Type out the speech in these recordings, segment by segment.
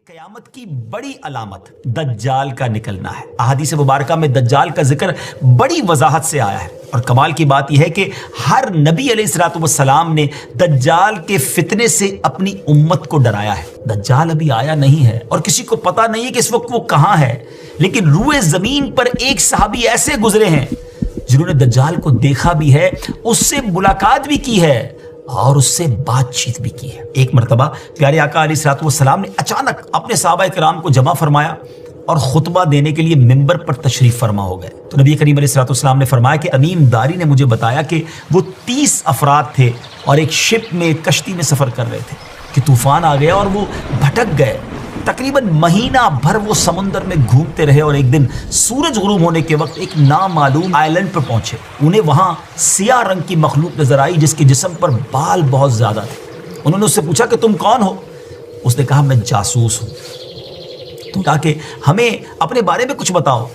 क़यामत की बड़ी अलामत दज्जाल का निकलना है। अहादीस मुबारका में दज्जाल का जिक्र बड़ी वजाहत से आया है और कमाल की बात यह है कि हर नबी अलैहिस्सलातु वस्सलाम ने दज्जाल के फितने से अपनी उम्मत को डराया है। दज्जाल अभी आया नहीं है और किसी को पता नहीं है कि इस वक्त वो कहाँ है, लेकिन रूए ज़मीन पर एक सहाबी ऐसे गुजरे हैं जिन्होंने दज्जाल को देखा भी है, उससे मुलाकात भी की है और उससे बातचीत भी की है। एक मरतबा प्यारे आका अलैहिस्सलातु वस्सलाम ने अचानक अपने सहाबा किराम को जमा फरमाया और खुतबा देने के लिए मिंबर पर तशरीफ फरमा हो गए। तो नबी करीम अलैहिस्सलातु वस्सलाम ने फरमाया कि तमीम दारी ने मुझे बताया कि वो 30 अफराद थे और एक शिप में, एक कश्ती में सफ़र कर रहे थे कि तूफान आ गया और वो भटक गए। तकरीबन महीना भर वो समुंदर में घूमते रहे और एक दिन सूरज गुरूब होने के वक्त एक नामालूम आइलैंड पर पहुंचे। उन्हें वहां सियाह रंग की मखलूक नजर आई जिसके जिस्म पर बाल बहुत ज्यादा थे। उन्होंने उससे पूछा कि तुम कौन हो? उसने कहा मैं जासूस हूं। तो कहा कि हमें अपने बारे में कुछ बताओ।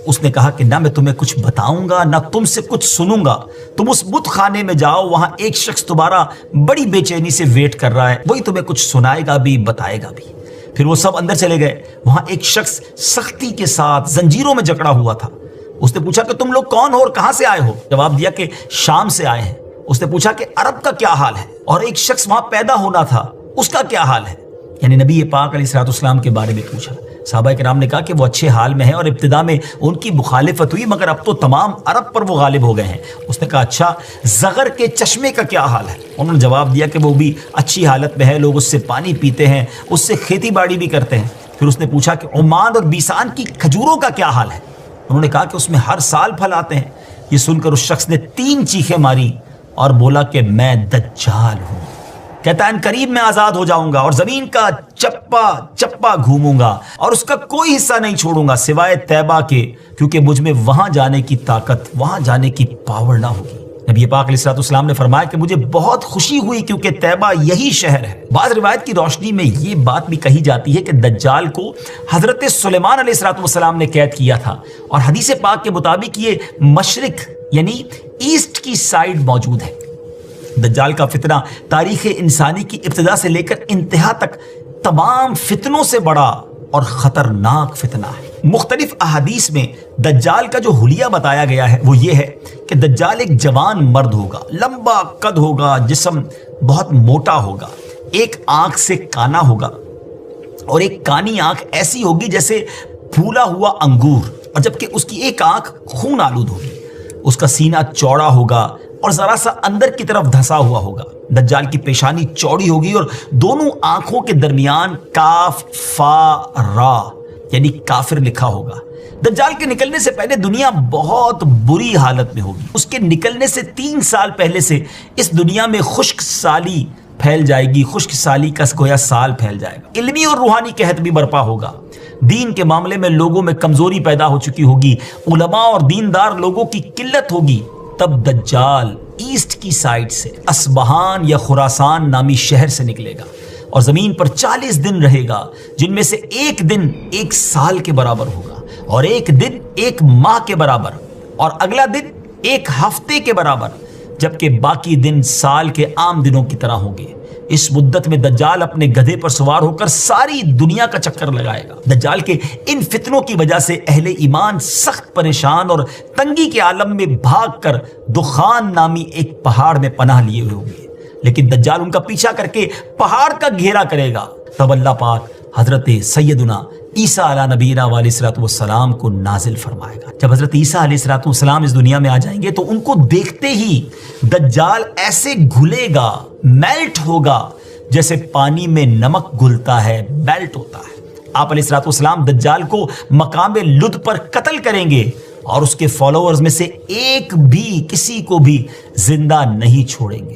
उसने कहा कि ना मैं तुम्हें कुछ बताऊंगा ना तुमसे कुछ सुनूंगा। तुम उस बुत खाने में जाओ, वहां एक शख्स तुम्हारा बड़ी बेचैनी से वेट कर रहा है, वही तुम्हें कुछ सुनाएगा भी बताएगा भी। फिर वो सब अंदर चले गए। वहां एक शख्स सख्ती के साथ जंजीरों में जकड़ा हुआ था। उसने पूछा कि तुम लोग कौन हो और कहां से आए हो? जवाब दिया कि शाम से आए हैं। उसने पूछा कि अरब का क्या हाल है? और एक शख्स वहां पैदा होना था, उसका क्या हाल है? यानी नबी पाक अलैहिस्सलातु वस्सलाम के बारे में पूछा। सहाबा किराम ने कहा कि वो अच्छे हाल में है और इब्तिदा में उनकी मुखालिफत हुई, मगर अब तो तमाम अरब पर वो गालिब हो गए हैं। उसने कहा अच्छा, ज़गर के चश्मे का क्या हाल है? उन्होंने जवाब दिया कि वो भी अच्छी हालत में है, लोग उससे पानी पीते हैं, उससे खेती बाड़ी भी करते हैं। फिर उसने पूछा कि ओमान और बीसान की खजूरों का क्या हाल है? उन्होंने कहा कि उसमें हर साल फल आते हैं। ये सुनकर उस शख्स ने 3 चीखें मारी और बोला कि मैं दज्जाल हूँ। कहता है करीब मैं आजाद हो जाऊंगा और जमीन का चप्पा चप्पा घूमूंगा और उसका कोई हिस्सा नहीं छोड़ूंगा सिवाय तैबा के, क्योंकि मुझ में वहां जाने की ताकत, वहां जाने की पावर ना होगी। नबी पाक अलैहिस्सलातु वस्सलाम ने फरमाया कि मुझे बहुत खुशी हुई क्योंकि तैबा यही शहर है। बाज़ रिवायत की रोशनी में ये बात भी कही जाती है कि दज्जाल को हजरत सुलेमान अलैहिस्सलातु वस्सलाम ने कैद किया था और हदीस पाक के मुताबिक ये मशरिक यानी ईस्ट की साइड मौजूद है। दज्जाल का फितना तारीख इंसानी की इब्तिदा से लेकर इंतहा तक तमाम फितनों से बड़ा और खतरनाक फितना है। मुख्तलिफ अहादीस में दज्जाल का जो हुलिया बताया गया है वो ये है कि दज्जाल एक जवान मर्द होगा, लंबा कद होगा, जिस्म बहुत मोटा होगा, एक आंख से काना होगा और एक कानी आंख ऐसी होगी जैसे फूला हुआ अंगूर, और जबकि उसकी एक आंख खून आलूद होगी। उसका सीना चौड़ा होगा और जरा सा अंदर की तरफ धंसा हुआ होगा। दज्जाल की पेशानी चौड़ी होगी और दोनों आंखों के दरमियान काफ फा रा यानी काफिर लिखा होगा। दज्जाल के निकलने से पहले दुनिया बहुत बुरी हालत में होगी। उसके निकलने से 3 साल पहले से इस दुनिया में खुश्क साली फैल जाएगी, खुश्क साली का गोया साल फैल जाएगा। इल्मी और रूहानी कहत भी बर्पा होगा। दीन के मामले में लोगों में कमजोरी पैदा हो चुकी होगी, उलमा और दीनदार लोगों की किल्लत होगी। तब दज्जाल ईस्ट की साइड से अस्बहान या खुरासान नामी शहर से निकलेगा और जमीन पर 40 दिन रहेगा, जिनमें से एक दिन 1 साल के बराबर होगा और एक दिन 1 माह के बराबर और अगला दिन 1 हफ्ते के बराबर, जबकि बाकी दिन साल के आम दिनों की तरह होंगे। इस मुद्दत में दज्जाल अपने गधे पर सवार होकर सारी दुनिया का चक्कर लगाएगा। दज्जाल के इन फितनों की वजह से अहले ईमान सख्त परेशान और तंगी के आलम में भागकर दुखान नामी एक पहाड़ में पनाह लिए हुए होंगे, लेकिन दज्जाल उनका पीछा करके पहाड़ का घेरा करेगा। तब अल्लाह पाक हजरत सैयदुना ईसा अला नबीना अलैहिस्सलातु वस्सलाम को नाजिल फरमाएगा। जब हजरत ईसा अलैहिस्सलातु वस्सलाम इस दुनिया में आ जाएंगे तो उनको देखते ही दज्जाल ऐसे घुलेगा, मेल्ट होगा, जैसे पानी में नमक घुलता है, मेल्ट होता है। आप अलैहिस्सलातु वस्सलाम दज्जाल को मकाम लुद पर कत्ल करेंगे और उसके फॉलोअर्स में से एक भी किसी को भी जिंदा नहीं छोड़ेंगे।